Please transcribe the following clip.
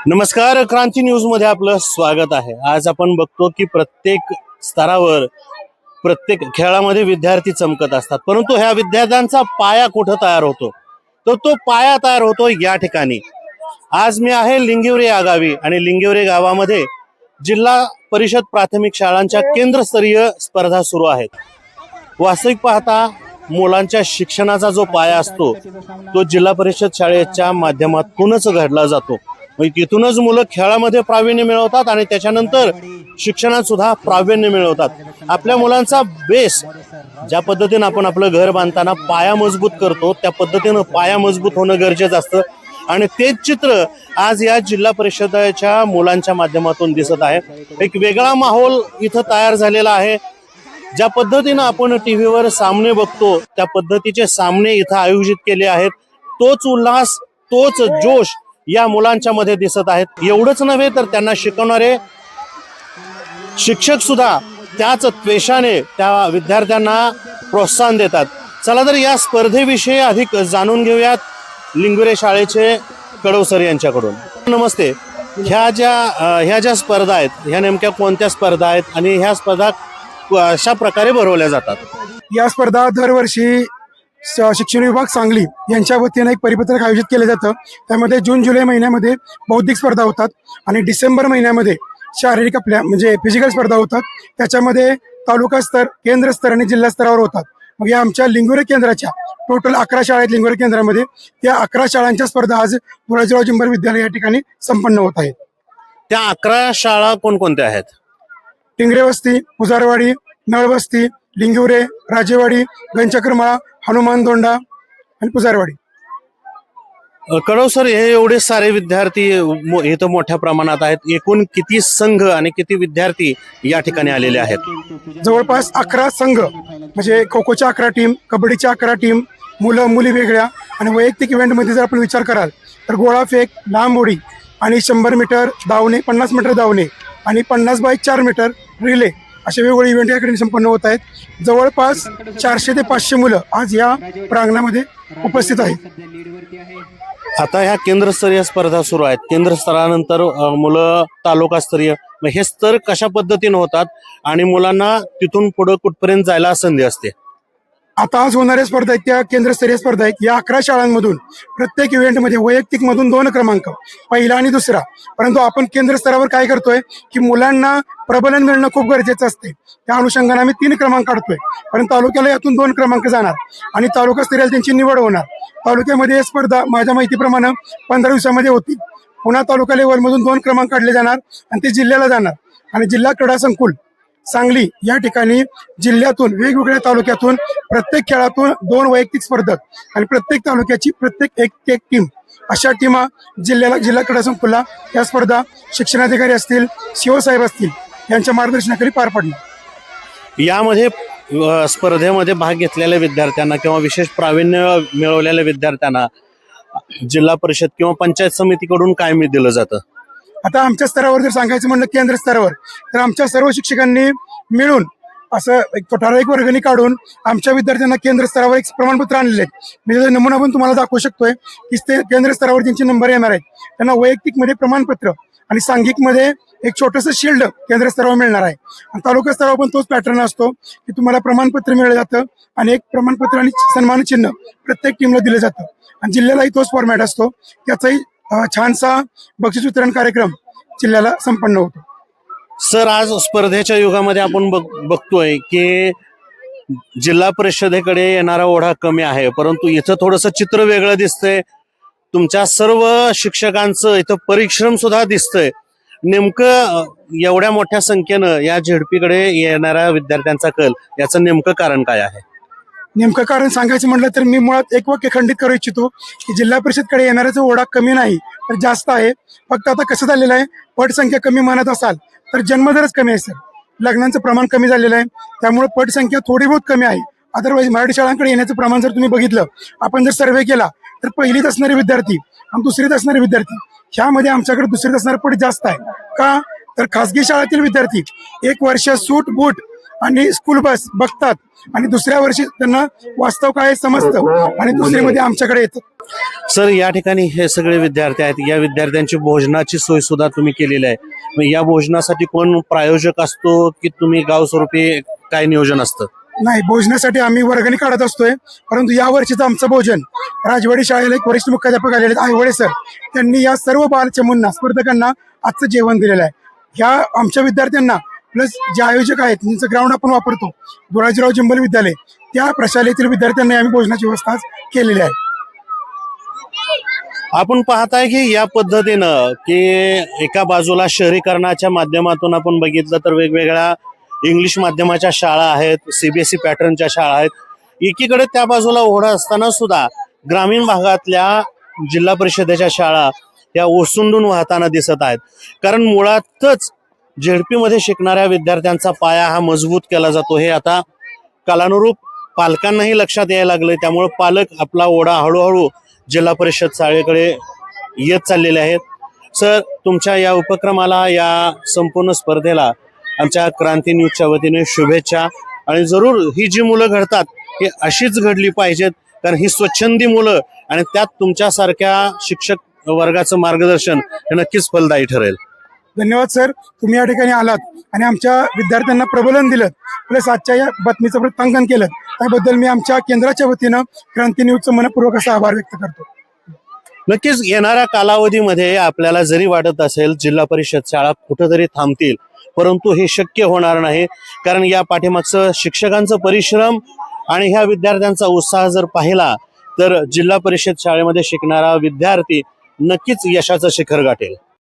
नमस्कार, क्रांती न्यूज मध्ये आपलं स्वागत आहे। आज आपण बघतो की प्रत्येक स्तरावर प्रत्येक खेळामध्ये विद्यार्थी चमकत असतात, परंतु ह्या विद्यार्थ्यांचा पाया कुठं तयार होतो, तर तो पाया तयार होतो या ठिकाणी। आज मी आहे लिंगिवरे या गावी आणि लिंगिवरे गावामध्ये जिल्हा परिषद प्राथमिक शाळांच्या केंद्रस्तरीय स्पर्धा सुरू आहेत। वास्तविक पाहता मुलांच्या शिक्षणाचा जो पाया असतो तो जिल्हा परिषद शाळेच्या माध्यमातूनच घडला जातो। तिथूनच मुलं खेळामध्ये प्रावीण्य मिळवतात आणि त्याच्यानंतर शिक्षणात सुद्धा प्रावीण्य मिळवतात। आपल्या मुलांचा बेस ज्या पद्धतीने आपण आपलं घर बांधताना पाया मजबूत करतो त्या पद्धतीनं पाया मजबूत होणं गरजेचं असतं आणि तेच चित्र आज या जिल्हा परिषदेच्या मुलांच्या माध्यमातून दिसत आहे। एक वेगळा माहोल इथं तयार झालेला आहे। ज्या पद्धतीनं आपण टीव्हीवर सामने बघतो त्या पद्धतीचे सामने इथं आयोजित केले आहेत। तोच उल्हास तोच जोश या मुलांच्या मध्ये दिसत आहेत। एवढंच नव्हे तर त्यांना शिकवणारे शिक्षक सुद्धा त्याच त्वेषाने त्या विद्यार्थ्यांना प्रोत्साहन देतात। चला तर या स्पर्धेविषयी अधिक जाणून घेऊयात लिंगिवरे शाळेचे कडव सर यांच्याकडून। नमस्ते, ह्या ज्या स्पर्धा आहेत ह्या नेमक्या कोणत्या स्पर्धा आहेत आणि ह्या स्पर्धा अशा प्रकारे भरवल्या जातात? या स्पर्धा दरवर्षी शिक्षण विभाग सांगली यांच्या वतीने एक परिपत्रक आयोजित केलं जातं। त्यामध्ये जून जुलै महिन्यामध्ये बौद्धिक स्पर्धा होतात आणि डिसेंबर महिन्यामध्ये शारीरिक आपल्या म्हणजे फिजिकल स्पर्धा होतात। त्याच्यामध्ये तालुका स्तर, केंद्र स्तर आणि जिल्हा स्तरावर होतात। मग या आमच्या लिंगिवरे केंद्राच्या टोटल 11 शाळा आहेत लिंगिवरे केंद्रामध्ये। त्या 11 शाळांच्या स्पर्धा आज तुळाजीराव जिंबर विद्यालय या ठिकाणी संपन्न होत आहेत। त्या 11 शाळा कोणकोणत्या आहेत? टिंगरे वस्ती, पुजारवाडी, नळवस्ती, लिंगिवरे, राजेवाडी, गंचक्रमाळा, हनुमान दोंडा आणि पुजारवाडी। कडव सर, हे एवढे सारे विद्यार्थी इथं मोठ्या प्रमाणात आहेत। एकूण किती संघ आणि किती विद्यार्थी या ठिकाणी आलेले आहेत? जवळपास 11 संघ, म्हणजे खो खोच्या 11 टीम, कबड्डीच्या 11 टीम, मुलं मुली वेगळ्या आणि वैयक्तिक इव्हेंटमध्ये जर आपण विचार कराल तर गोळाफेक, लांब उडी आणि 100 मीटर धावणे, 50 मीटर धावणे आणि 50 बाय 4 मीटर रिले असे वेगवेगळे इव्हेंट याकडे संपन्न होत आहेत। जवळपास 400 ते 500 मुलं आज या प्रांगणामध्ये उपस्थित आहेत। आता ह्या केंद्रस्तरीय स्पर्धा सुरू आहेत। केंद्र स्तरानंतर मुलं तालुकास्तरीय, मग हे स्तर कशा पद्धतीने होतात आणि मुलांना तिथून पुढे कुठपर्यंत जायला संधी असते? आता आज होणाऱ्या स्पर्धा आहेत त्या केंद्रस्तरीय स्पर्धा आहेत। या 11 शाळांमधून प्रत्येक इव्हेंटमध्ये वैयक्तिक मधून 2 क्रमांक, पहिला आणि दुसरा। परंतु आपण केंद्र स्तरावर काय करतोय की मुलांना प्रबलन मिळणं खूप गरजेचं असते। त्या अनुषंगाने आम्ही 3 क्रमांक काढतोय, परंतु तालुक्याला यातून 2 क्रमांक जाणार आणि तालुकास्तरीय त्यांची निवड होणार। तालुक्यामध्ये स्पर्धा माझ्या माहितीप्रमाणे 15 दिवसामध्ये होती। पुन्हा तालुका लेवलमधून 2 क्रमांक काढले जाणार आणि ते जिल्ह्याला जाणार आणि जिल्हा क्रीडा संकुल सांगली या ठिकाणी जिल्ह्यातून वेगवेगळ्या तालुक्यातून प्रत्येक खेळातून 2 वैयक्तिक स्पर्धक आणि प्रत्येक तालुक्याची प्रत्येक एक टीम, अशा टीमा जिल्हा क्रीडा संकुलला या स्पर्धा शिक्षणाधिकारी असतील, शिवसाहेब असतील यांच्या मार्गदर्शनाखाली पार पडणार। यामध्ये स्पर्धेमध्ये भाग घेतलेल्या विद्यार्थ्यांना किंवा विशेष प्रावीण्य मिळवलेल्या विद्यार्थ्यांना जिल्हा परिषद किंवा पंचायत समितीकडून काय दिलं जातं? आता आमच्या स्तरावर जर सांगायचं म्हणलं केंद्र स्तरावर तर आमच्या सर्व शिक्षकांनी मिळून असं एक ठराविक वर्गणी काढून आमच्या विद्यार्थ्यांना केंद्र स्तरावर एक प्रमाणपत्र आणलेले आहेत। मी त्याचा नमुना पण तुम्हाला दाखवू शकतोय की ते केंद्र स्तरावर ज्यांचे नंबर येणार आहेत त्यांना वैयक्तिक मध्ये प्रमाणपत्र आणि सांघिक मध्ये एक छोटंसं शिल्ड केंद्र स्तरावर मिळणार आहे। आणि तालुका स्तरावर पण तोच पॅटर्न असतो की तुम्हाला प्रमाणपत्र मिळलं जातं आणि एक प्रमाणपत्र आणि सन्मान चिन्ह प्रत्येक टीमला दिलं जातं आणि जिल्ह्यालाही तोच फॉर्मॅट असतो। त्याचाही छानसा बक्षीस वितरण कार्यक्रम जिल्ह्याला संपन्न होतो। सर, आज स्पर्धेच्या युगामध्ये आपण बघतोय की जिल्हा परिषदेकडे येणारा ओढा कमी आहे, परंतु इथं थोडंसं चित्र वेगळं दिसतंय। तुमच्या सर्व शिक्षकांचं इथं परिश्रम सुद्धा दिसतंय। नेमकं एवढ्या मोठ्या संख्येनं या झेडपीकडे येणाऱ्या विद्यार्थ्यांचा कल, याचं नेमकं कारण काय आहे? नेमकं कारण सांगायचं म्हटलं तर मी मुळात एक वाक्य खंडित करू इच्छितो की जिल्हा परिषदकडे येणाऱ्याचा ओढा कमी नाही तर जास्त आहे। फक्त आता कसं झालेलं आहे, पटसंख्या कमी म्हणत असाल तर जन्मदरच कमी आहे सर, लग्नांचं प्रमाण कमी झालेलं आहे, त्यामुळे पटसंख्या थोडी बहुत कमी आहे। अदरवाईज मराठी शाळांकडे येण्याचं प्रमाण जर तुम्ही बघितलं, आपण जर सर्वे केला तर पहिलीत असणारे विद्यार्थी आणि दुसरीत असणारे विद्यार्थी ह्यामध्ये आमच्याकडे दुसरीत असणारा पट जास्त आहे। का तर खासगी शाळेतील विद्यार्थी 1 वर्ष सूट बूट आणि स्कूल बस बघतात आणि दुसऱ्या वर्षी त्यांना वास्तव काय समजतं आणि दुसरीमध्ये आमच्याकडे येतं. सर, या ठिकाणी हे सगळे विद्यार्थी आहेत. या विद्यार्थ्यांची भोजनाची सोय सुद्धा तुम्ही केलेली आहे. मग या भोजनासाठी कोण प्रायोजक असतो की तुम्ही गाव स्वरूपी काय नियोजन असतं? नाही, भोजनासाठी आम्ही वर्गणी काढत असतोय, परंतु या वर्षीचं आमचं भोजन राजवाडी शाळेला एक वरिष्ठ मुख्याध्यापक आलेले आहेत, आयवळे सर, त्यांनी या सर्व बालचमूंना स्पर्धकांना आजचं जेवण दिलेलं आहे. ह्या आमच्या विद्यार्थ्यांना प्लस जे आयोजक आहेत त्यांचं ग्राउंड आपण वापरतो, दोराजीराव जिंबल विद्यालय, त्या प्रशालेतील विद्यार्थ्यांना आम्ही भोजनाची व्यवस्था केलेली आहे. आपण पाहताय की या पद्धतीनं की एका बाजूला शहरीकरणाच्या माध्यमातून आपण बघितलं तर वेगवेगळ्या इंग्लिश माध्यमाच्या शाळा आहेत, सीबीएसई पॅटर्नच्या शाळा आहेत. एकीकडे त्या बाजूला ओढा असताना सुद्धा ग्रामीण भागातल्या जिल्हा परिषदेच्या शाळा या ओसंडून वाहताना दिसत आहेत. कारण मुळातच झेडपीमध्ये शिकणाऱ्या विद्यार्थ्यांचा पाया हा मजबूत केला जातो, हे आता कालानुरूप पालकांनाही लक्षात यायला लागले. त्यामुळे पालक आपला ओढा हळूहळू जिल्हा परिषद शाळेकडे येत चाललेले आहेत. सर, तुमच्या या उपक्रमाला, या संपूर्ण स्पर्धेला आमच्या क्रांती न्यूजच्या वतीने शुभेच्छा. आणि जरूर ही जी मुलं घडतात ही अशीच घडली पाहिजेत, कारण ही स्वच्छंदी मुलं आणि त्यात तुमच्यासारख्या शिक्षक वर्गाचं मार्गदर्शन हे नक्कीच फलदायी ठरेल. धन्यवाद सर, तुम्ही या ठिकाणी आलात आणि आमच्या विद्यार्थ्यांना प्रबोधन दिलं, प्लस आजच्या या बातमीचं वृत्तांकन केलं, त्याबद्दल मी आमच्या केंद्राच्या वतीनं क्रांती न्यूजचं मनपूर्वक असा आभार व्यक्त करतो. नक्कीच येणाऱ्या कालावधीमध्ये आपल्याला जरी वाटत असेल जिल्हा परिषद शाळा कुठंतरी थांबतील, परंतु हे शक्य होणार नाही. कारण या पाठीमागचं शिक्षकांचं परिश्रम आणि ह्या विद्यार्थ्यांचा उत्साह जर पाहिला तर जिल्हा परिषद शाळेमध्ये शिकणारा विद्यार्थी नक्कीच यशाचं शिखर गाठेल.